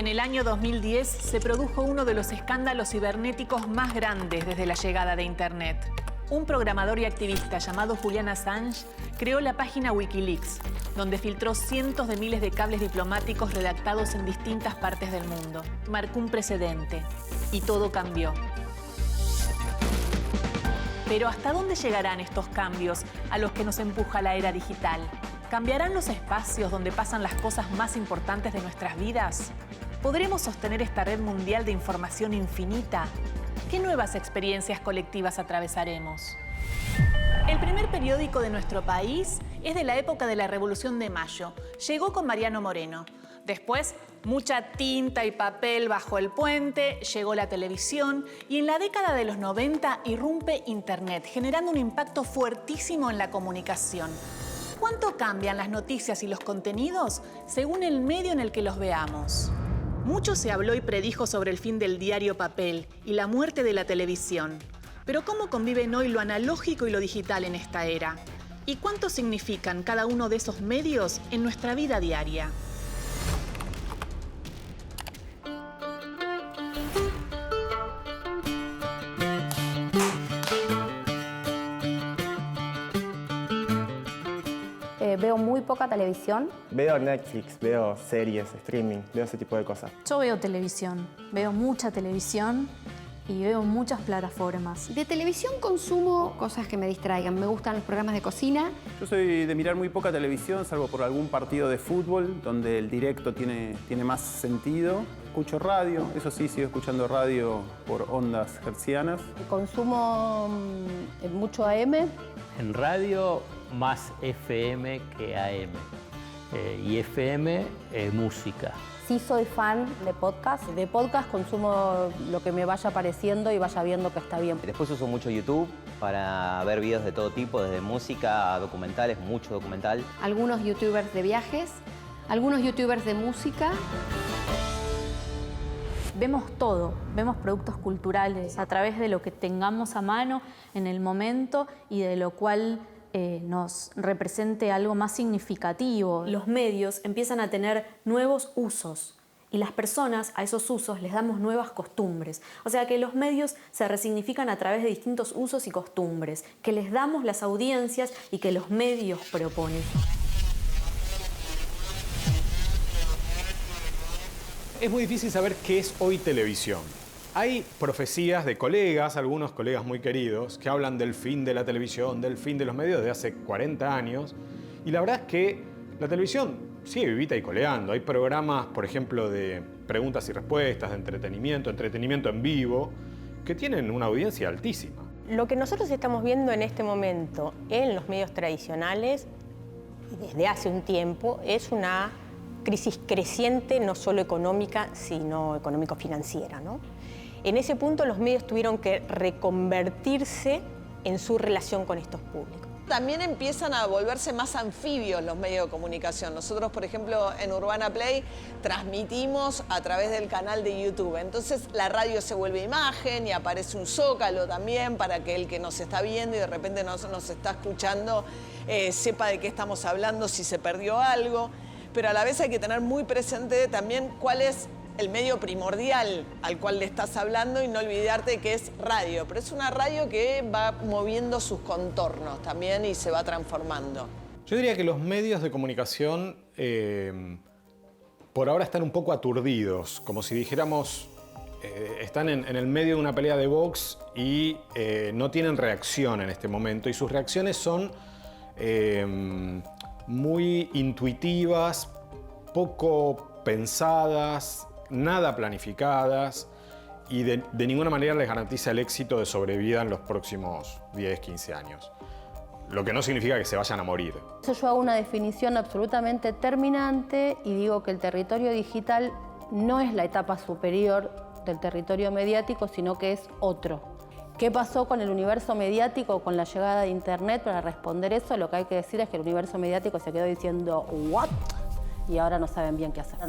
el año 2010 se produjo uno de los escándalos cibernéticos más grandes desde la llegada de Internet. Un programador y activista llamado Julian Assange creó la página Wikileaks, donde filtró cientos de miles de cables diplomáticos redactados en distintas partes del mundo. Marcó un precedente y todo cambió. Pero ¿hasta dónde llegarán estos cambios a los que nos empuja la era digital? ¿Cambiarán los espacios donde pasan las cosas más importantes de nuestras vidas? ¿Podremos sostener esta red mundial de información infinita? ¿Qué nuevas experiencias colectivas atravesaremos? El primer periódico de nuestro país es de la época de la Revolución de Mayo. Llegó con Mariano Moreno. Después, mucha tinta y papel bajo el puente, llegó la televisión y en la década de los 90 irrumpe Internet, generando un impacto fuertísimo en la comunicación. ¿Cuánto cambian las noticias y los contenidos según el medio en el que los veamos? Mucho se habló y predijo sobre el fin del diario papel y la muerte de la televisión. Pero ¿cómo conviven hoy lo analógico y lo digital en esta era? ¿Y cuánto significan cada uno de esos medios en nuestra vida diaria? Veo muy poca televisión. Veo Netflix, veo series, streaming, veo ese tipo de cosas. Yo veo televisión, veo mucha televisión y veo muchas plataformas. De televisión consumo cosas que me distraigan. Me gustan los programas de cocina. Yo soy de mirar muy poca televisión, salvo por algún partido de fútbol, donde el directo tiene más sentido. Escucho radio, eso sí, sigo escuchando radio por ondas hertzianas. Consumo mucho AM. En radio, más FM que AM. Y FM, música. Sí soy fan de podcast. De podcast consumo lo que me vaya apareciendo y vaya viendo que está bien. Después uso mucho YouTube para ver videos de todo tipo, desde música a documentales, mucho documental. Algunos youtubers de viajes, algunos youtubers de música. Vemos todo, vemos productos culturales a través de lo que tengamos a mano en el momento y de lo cual nos represente algo más significativo. Los medios empiezan a tener nuevos usos y las personas a esos usos les damos nuevas costumbres. O sea que los medios se resignifican a través de distintos usos y costumbres que les damos las audiencias y que los medios proponen. Es muy difícil saber qué es hoy televisión. Hay profecías de colegas, algunos colegas muy queridos, que hablan del fin de la televisión, del fin de los medios desde hace 40 años. Y la verdad es que la televisión sigue vivita y coleando. Hay programas, por ejemplo, de preguntas y respuestas, de entretenimiento en vivo, que tienen una audiencia altísima. Lo que nosotros estamos viendo en este momento en los medios tradicionales, desde hace un tiempo, es una crisis creciente, no solo económica, sino económico-financiera, ¿no? En ese punto los medios tuvieron que reconvertirse en su relación con estos públicos. También empiezan a volverse más anfibios los medios de comunicación. Nosotros, por ejemplo, en Urbana Play transmitimos a través del canal de YouTube. Entonces la radio se vuelve imagen y aparece un zócalo también para que el que nos está viendo y de repente nos está escuchando sepa de qué estamos hablando, si se perdió algo. Pero a la vez hay que tener muy presente también cuál es el medio primordial al cual le estás hablando y no olvidarte que es radio. Pero es una radio que va moviendo sus contornos también y se va transformando. Yo diría que los medios de comunicación por ahora están un poco aturdidos, como si dijéramos, están en el medio de una pelea de box y no tienen reacción en este momento. Y sus reacciones son muy intuitivas, poco pensadas, nada planificadas y de ninguna manera les garantiza el éxito de sobrevida en los próximos 10, 15 años. Lo que no significa que se vayan a morir. Yo hago una definición absolutamente terminante y digo que el territorio digital no es la etapa superior del territorio mediático, sino que es otro. ¿Qué pasó con el universo mediático con la llegada de Internet? Para responder eso, lo que hay que decir es que el universo mediático se quedó diciendo ¿what? Y ahora no saben bien qué hacer.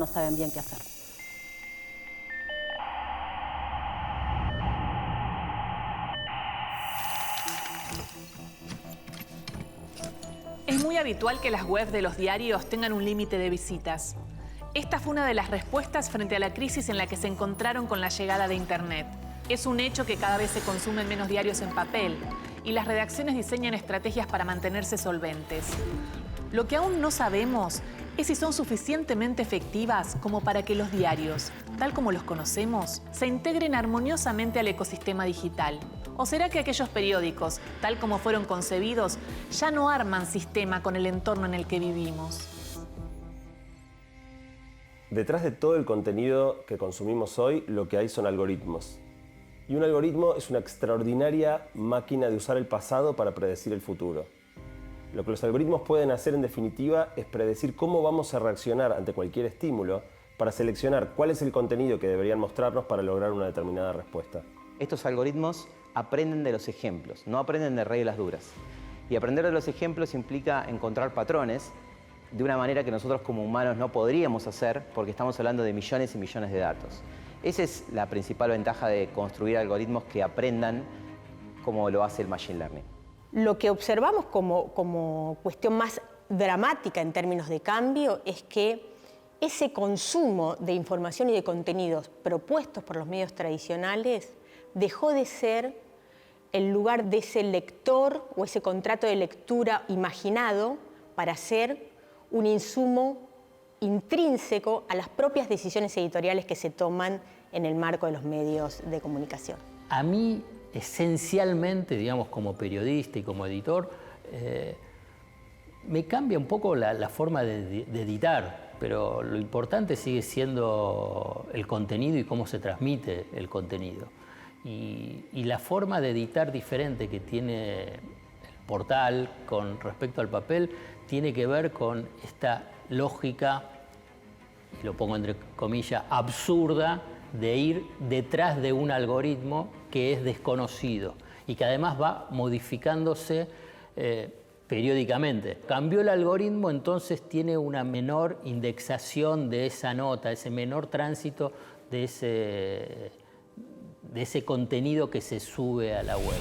Es muy habitual que las webs de los diarios tengan un límite de visitas. Esta fue una de las respuestas frente a la crisis en la que se encontraron con la llegada de Internet. Es un hecho que cada vez se consumen menos diarios en papel y las redacciones diseñan estrategias para mantenerse solventes. Lo que aún no sabemos es si son suficientemente efectivas como para que los diarios, tal como los conocemos, se integren armoniosamente al ecosistema digital. ¿O será que aquellos periódicos, tal como fueron concebidos, ya no arman sistema con el entorno en el que vivimos? Detrás de todo el contenido que consumimos hoy, lo que hay son algoritmos. Y un algoritmo es una extraordinaria máquina de usar el pasado para predecir el futuro. Lo que los algoritmos pueden hacer, en definitiva, es predecir cómo vamos a reaccionar ante cualquier estímulo para seleccionar cuál es el contenido que deberían mostrarnos para lograr una determinada respuesta. Estos algoritmos aprenden de los ejemplos, no aprenden de reglas duras. Y aprender de los ejemplos implica encontrar patrones de una manera que nosotros como humanos no podríamos hacer porque estamos hablando de millones y millones de datos. Esa es la principal ventaja de construir algoritmos que aprendan como lo hace el Machine Learning. Lo que observamos como cuestión más dramática en términos de cambio es que ese consumo de información y de contenidos propuestos por los medios tradicionales dejó de ser el lugar de ese lector o ese contrato de lectura imaginado para ser un insumo intrínseco a las propias decisiones editoriales que se toman en el marco de los medios de comunicación. A mí, esencialmente, digamos, como periodista y como editor, me cambia un poco la forma de editar, pero lo importante sigue siendo el contenido y cómo se transmite el contenido. Y la forma de editar diferente que tiene el portal con respecto al papel tiene que ver con esta lógica, y lo pongo entre comillas, absurda, de ir detrás de un algoritmo que es desconocido y que además va modificándose periódicamente. Cambió el algoritmo, entonces tiene una menor indexación de esa nota, ese menor tránsito de ese contenido que se sube a la web.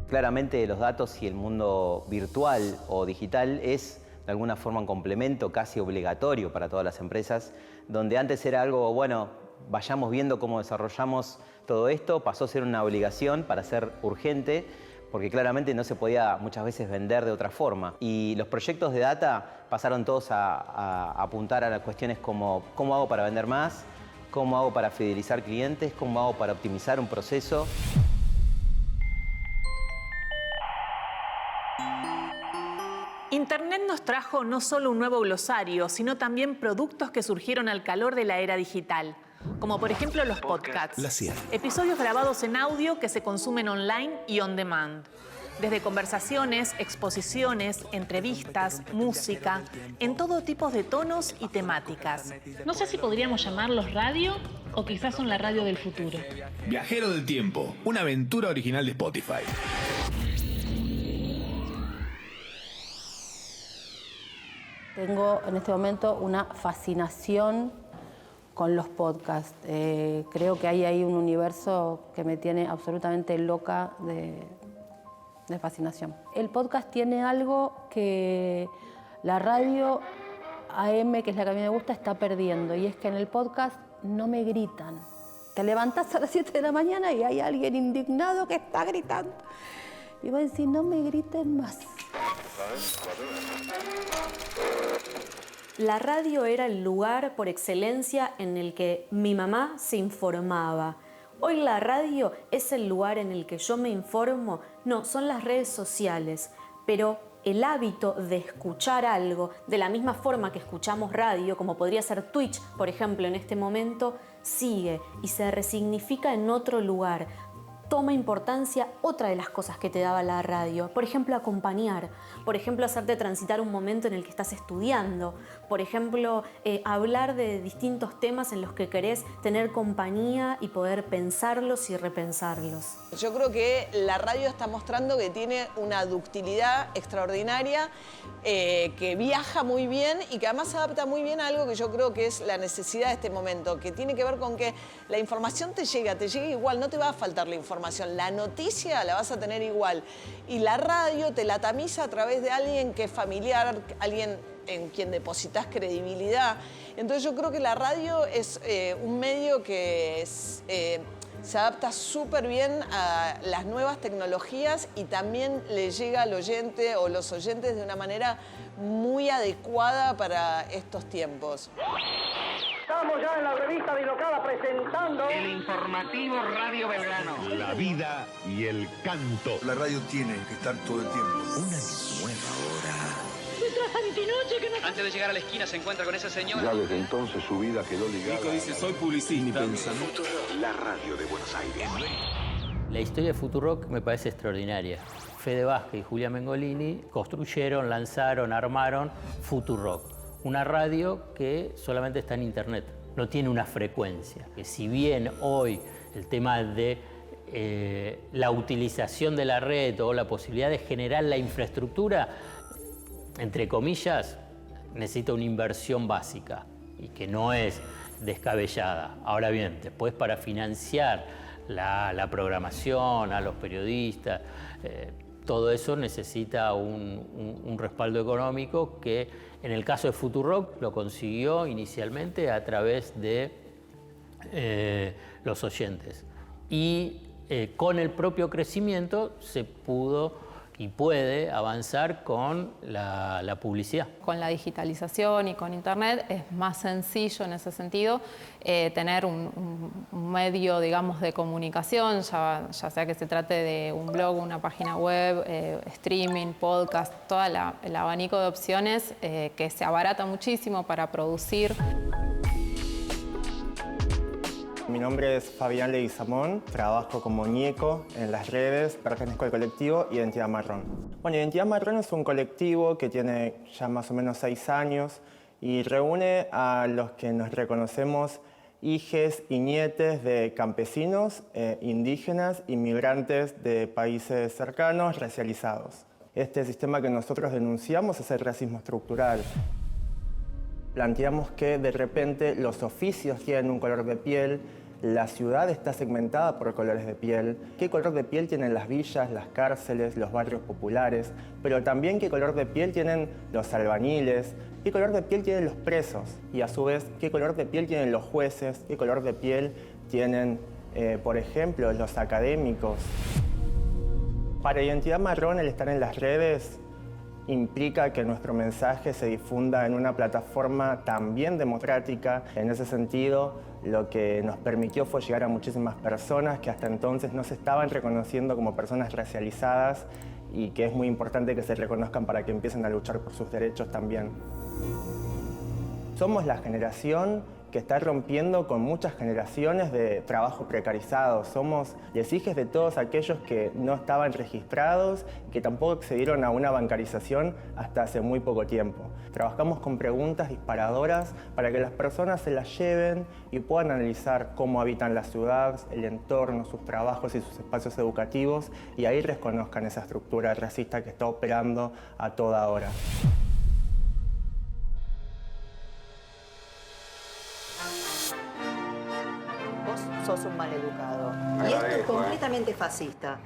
Claramente los datos y el mundo virtual o digital es de alguna forma un complemento casi obligatorio para todas las empresas, donde antes era algo, bueno, vayamos viendo cómo desarrollamos todo esto, pasó a ser una obligación para ser urgente, porque claramente no se podía muchas veces vender de otra forma. Y los proyectos de data pasaron todos a apuntar a las cuestiones como cómo hago para vender más, cómo hago para fidelizar clientes, cómo hago para optimizar un proceso. Internet nos trajo no solo un nuevo glosario, sino también productos que surgieron al calor de la era digital, como por ejemplo los podcasts, episodios grabados en audio que se consumen online y on demand. Desde conversaciones, exposiciones, entrevistas, música, en todo tipo de tonos y temáticas. No sé si podríamos llamarlos radio o quizás son la radio del futuro. Viajero del Tiempo, una aventura original de Spotify. Tengo en este momento una fascinación con los podcasts. Creo que hay ahí un universo que me tiene absolutamente loca de fascinación. El podcast tiene algo que la radio AM, que es la que a mí me gusta, está perdiendo, y es que en el podcast no me gritan. Te levantás a las 7 de la mañana y hay alguien indignado que está gritando. Y vos decís, no me griten más. La radio era el lugar por excelencia en el que mi mamá se informaba. Hoy la radio es el lugar en el que yo me informo. No, son las redes sociales. Pero el hábito de escuchar algo, de la misma forma que escuchamos radio, como podría ser Twitch, por ejemplo, en este momento, sigue y se resignifica en otro lugar. Toma importancia otra de las cosas que te daba la radio. Por ejemplo, acompañar. Por ejemplo, hacerte transitar un momento en el que estás estudiando. Por ejemplo, hablar de distintos temas en los que querés tener compañía y poder pensarlos y repensarlos. Yo creo que la radio está mostrando que tiene una ductilidad extraordinaria, que viaja muy bien y que además se adapta muy bien a algo que yo creo que es la necesidad de este momento, que tiene que ver con que la información te llega igual, no te va a faltar la información. información. La noticia la vas a tener igual. Y la radio te la tamiza a través de alguien que es familiar, alguien en quien depositas credibilidad. Entonces yo creo que la radio es un medio que se adapta súper bien a las nuevas tecnologías y también le llega al oyente o los oyentes de una manera muy adecuada para estos tiempos. Estamos ya en la revista Bilocada presentando el informativo Radio Belgrano. La vida y el canto. La radio tiene que estar todo el tiempo. Una nueva hora. Antes de llegar a la esquina se encuentra con esa señora. Ya desde entonces su vida quedó ligada. Nico dice, soy publicista. La radio de Buenos Aires. La historia de Futurock me parece extraordinaria. Fede Vázquez y Julia Mengolini construyeron, lanzaron, armaron Futurock, una radio que solamente está en internet, no tiene una frecuencia. Que si bien hoy el tema de la utilización de la red o la posibilidad de generar la infraestructura, entre comillas, necesita una inversión básica y que no es descabellada. Ahora bien, después para financiar la programación, a los periodistas, todo eso necesita un respaldo económico que en el caso de Futurock lo consiguió inicialmente a través de los oyentes. Y con el propio crecimiento se pudo y puede avanzar con la publicidad. Con la digitalización y con Internet es más sencillo en ese sentido tener un medio, digamos, de comunicación, ya sea que se trate de un blog, una página web, streaming, podcast, todo el abanico de opciones que se abarata muchísimo para producir. Mi nombre es Fabián Leguizamón, trabajo como ñeco en las redes, pertenezco al colectivo Identidad Marrón. Bueno, Identidad Marrón es un colectivo que tiene ya más o menos 6 años y reúne a los que nos reconocemos hijes y nietes de campesinos, indígenas, inmigrantes de países cercanos, racializados. Este sistema que nosotros denunciamos es el racismo estructural. Planteamos que de repente los oficios tienen un color de piel, la ciudad está segmentada por colores de piel, qué color de piel tienen las villas, las cárceles, los barrios populares, pero también qué color de piel tienen los albañiles, qué color de piel tienen los presos y a su vez qué color de piel tienen los jueces, qué color de piel tienen, por ejemplo, los académicos. Para Identidad Marrón, el estar en las redes implica que nuestro mensaje se difunda en una plataforma también democrática. En ese sentido, lo que nos permitió fue llegar a muchísimas personas que hasta entonces no se estaban reconociendo como personas racializadas y que es muy importante que se reconozcan para que empiecen a luchar por sus derechos también. Somos la generación que está rompiendo con muchas generaciones de trabajo precarizado. Somos les hijes de todos aquellos que no estaban registrados, que tampoco accedieron a una bancarización hasta hace muy poco tiempo. Trabajamos con preguntas disparadoras para que las personas se las lleven y puedan analizar cómo habitan la ciudad, el entorno, sus trabajos y sus espacios educativos y ahí reconozcan esa estructura racista que está operando a toda hora. Sos un maleducado. Y esto es completamente fascista.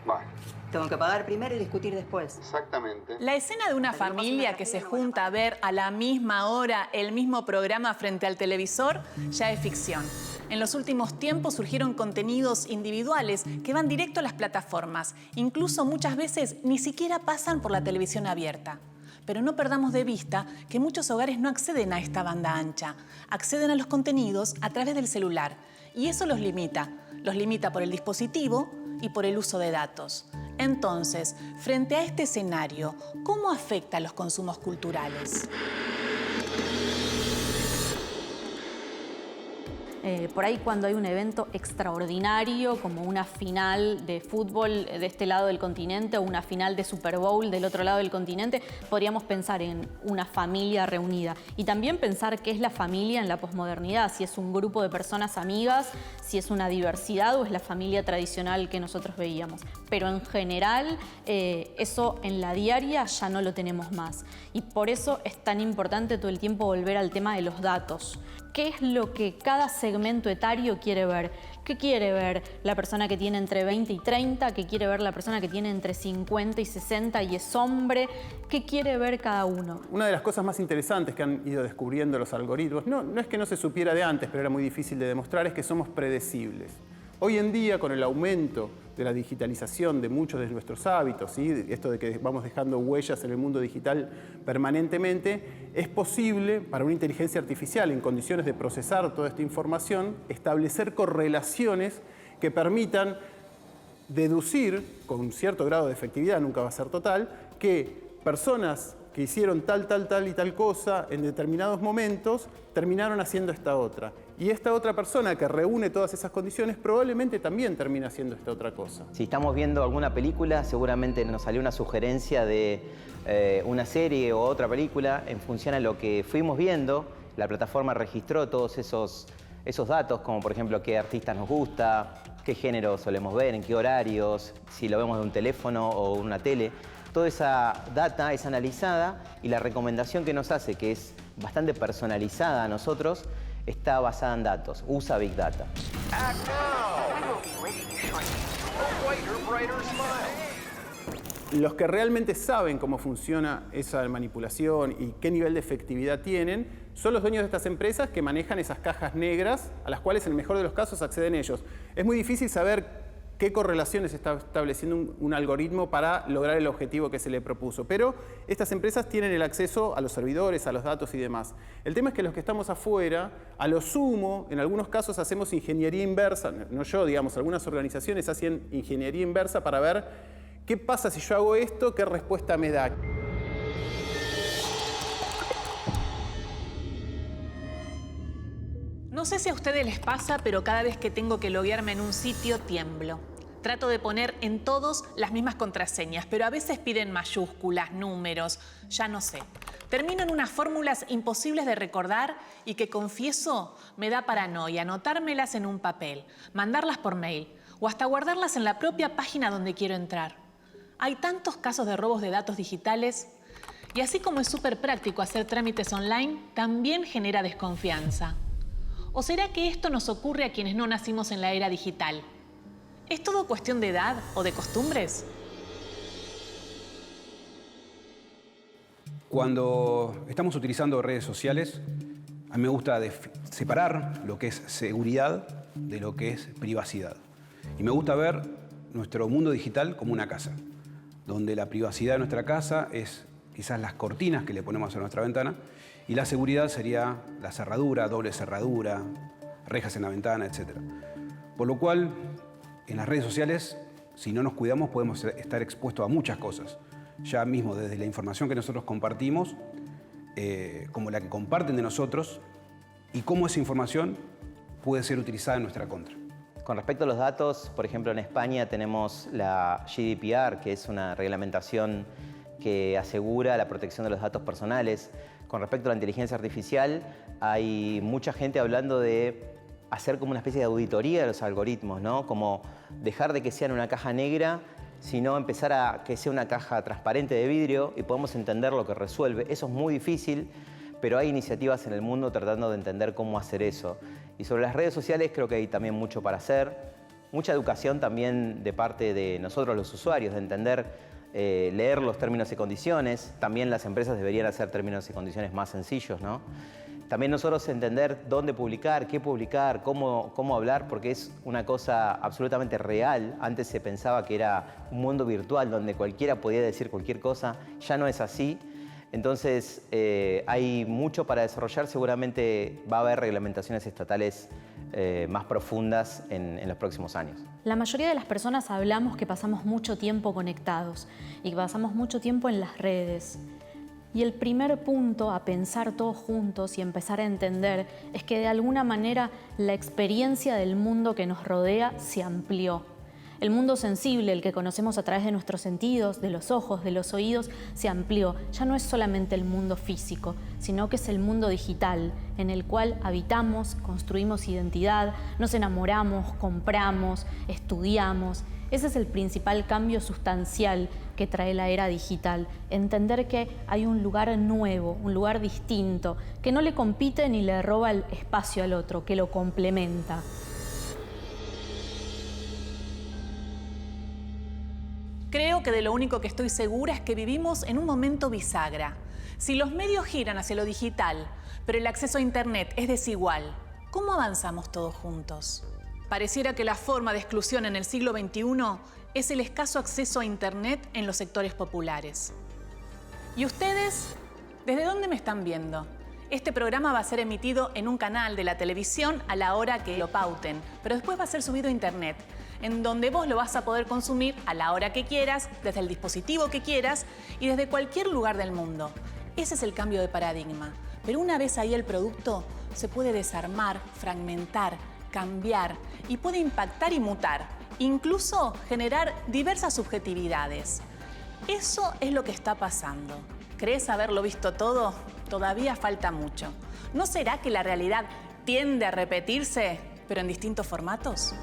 Tengo que pagar primero y discutir después. Exactamente. La escena de una familia que se junta a ver a la misma hora el mismo programa frente al televisor ya es ficción. En los últimos tiempos surgieron contenidos individuales que van directo a las plataformas. Incluso muchas veces ni siquiera pasan por la televisión abierta. Pero no perdamos de vista que muchos hogares no acceden a esta banda ancha. Acceden a los contenidos a través del celular. Y eso los limita. Los limita por el dispositivo y por el uso de datos. Entonces, frente a este escenario, ¿cómo afecta a los consumos culturales? Por ahí cuando hay un evento extraordinario como una final de fútbol de este lado del continente o una final de Super Bowl del otro lado del continente, podríamos pensar en una familia reunida y también pensar qué es la familia en la posmodernidad, si es un grupo de personas amigas, si es una diversidad o es la familia tradicional que nosotros veíamos. Pero en general eso en la diaria ya no lo tenemos más y por eso es tan importante todo el tiempo volver al tema de los datos. qué es lo que cada segmento etario quiere ver. ¿Qué quiere ver la persona que tiene entre 20 y 30? ¿Qué quiere ver la persona que tiene entre 50 y 60 y es hombre? ¿Qué quiere ver cada uno? Una de las cosas más interesantes que han ido descubriendo los algoritmos, no es que no se supiera de antes, pero era muy difícil de demostrar, es que somos predecibles. Hoy en día, con el aumento de la digitalización de muchos de nuestros hábitos, ¿sí? Esto de que vamos dejando huellas en el mundo digital permanentemente, es posible para una inteligencia artificial en condiciones de procesar toda esta información, establecer correlaciones que permitan deducir, con un cierto grado de efectividad, nunca va a ser total, que personas que hicieron tal y tal cosa en determinados momentos terminaron haciendo esta otra. Y esta otra persona que reúne todas esas condiciones probablemente también termina haciendo esta otra cosa. Si estamos viendo alguna película, seguramente nos salió una sugerencia de una serie o otra película en función a lo que fuimos viendo. La plataforma registró todos esos datos, como por ejemplo qué artistas nos gusta, qué género solemos ver, en qué horarios, si lo vemos de un teléfono o una tele. Toda esa data es analizada y la recomendación que nos hace, que es bastante personalizada a nosotros, está basada en datos, usa Big Data. Los que realmente saben cómo funciona esa manipulación y qué nivel de efectividad tienen son los dueños de estas empresas que manejan esas cajas negras a las cuales en el mejor de los casos acceden ellos. Es muy difícil saber qué correlaciones está estableciendo un algoritmo para lograr el objetivo que se le propuso. Pero estas empresas tienen el acceso a los servidores, a los datos y demás. El tema es que los que estamos afuera, a lo sumo, en algunos casos hacemos ingeniería inversa, no yo, digamos, algunas organizaciones hacen ingeniería inversa para ver qué pasa si yo hago esto, qué respuesta me da. No sé si a ustedes les pasa, pero cada vez que tengo que loguearme en un sitio tiemblo. Trato de poner en todos las mismas contraseñas, pero a veces piden mayúsculas, números, ya no sé. Termino en unas fórmulas imposibles de recordar y que, confieso, me da paranoia anotármelas en un papel, mandarlas por mail o hasta guardarlas en la propia página donde quiero entrar. Hay tantos casos de robos de datos digitales y así como es súper práctico hacer trámites online, también genera desconfianza. ¿O será que esto nos ocurre a quienes no nacimos en la era digital? ¿Es todo cuestión de edad o de costumbres? Cuando estamos utilizando redes sociales, a mí me gusta separar lo que es seguridad de lo que es privacidad. Y me gusta ver nuestro mundo digital como una casa, donde la privacidad de nuestra casa es quizás las cortinas que le ponemos a nuestra ventana, y la seguridad sería la cerradura, doble cerradura, rejas en la ventana, etc. Por lo cual, en las redes sociales, si no nos cuidamos, podemos estar expuestos a muchas cosas. Ya mismo desde la información que nosotros compartimos, como la que comparten de nosotros, y cómo esa información puede ser utilizada en nuestra contra. Con respecto a los datos, por ejemplo, en España tenemos la GDPR, que es una reglamentación que asegura la protección de los datos personales. Con respecto a la inteligencia artificial, hay mucha gente hablando de hacer como una especie de auditoría de los algoritmos, ¿no? Como dejar de que sean una caja negra, sino empezar a que sea una caja transparente de vidrio y podemos entender lo que resuelve. Eso es muy difícil, pero hay iniciativas en el mundo tratando de entender cómo hacer eso. Y sobre las redes sociales creo que hay también mucho para hacer. Mucha educación también de parte de nosotros los usuarios, de entender leer los términos y condiciones. También las empresas deberían hacer términos y condiciones más sencillos, ¿no? También nosotros entender dónde publicar, qué publicar, cómo hablar, porque es una cosa absolutamente real. Antes se pensaba que era un mundo virtual donde cualquiera podía decir cualquier cosa. Ya no es así. Entonces hay mucho para desarrollar. Seguramente va a haber reglamentaciones estatales más profundas en los próximos años. La mayoría de las personas hablamos que pasamos mucho tiempo conectados y que pasamos mucho tiempo en las redes. Y el primer punto a pensar todos juntos y empezar a entender es que de alguna manera la experiencia del mundo que nos rodea se amplió. El mundo sensible, el que conocemos a través de nuestros sentidos, de los ojos, de los oídos, se amplió. Ya no es solamente el mundo físico, sino que es el mundo digital, en el cual habitamos, construimos identidad, nos enamoramos, compramos, estudiamos. Ese es el principal cambio sustancial que trae la era digital. Entender que hay un lugar nuevo, un lugar distinto, que no le compite ni le roba el espacio al otro, que lo complementa. Creo que de lo único que estoy segura es que vivimos en un momento bisagra. Si los medios giran hacia lo digital, pero el acceso a Internet es desigual, ¿cómo avanzamos todos juntos? Pareciera que la forma de exclusión en el siglo XXI es el escaso acceso a Internet en los sectores populares. ¿Y ustedes? ¿Desde dónde me están viendo? Este programa va a ser emitido en un canal de la televisión a la hora que lo pauten, pero después va a ser subido a Internet, en donde vos lo vas a poder consumir a la hora que quieras, desde el dispositivo que quieras y desde cualquier lugar del mundo. Ese es el cambio de paradigma. Pero una vez ahí el producto se puede desarmar, fragmentar, cambiar y puede impactar y mutar, incluso generar diversas subjetividades. Eso es lo que está pasando. ¿Crees haberlo visto todo? Todavía falta mucho. ¿No será que la realidad tiende a repetirse, pero en distintos formatos?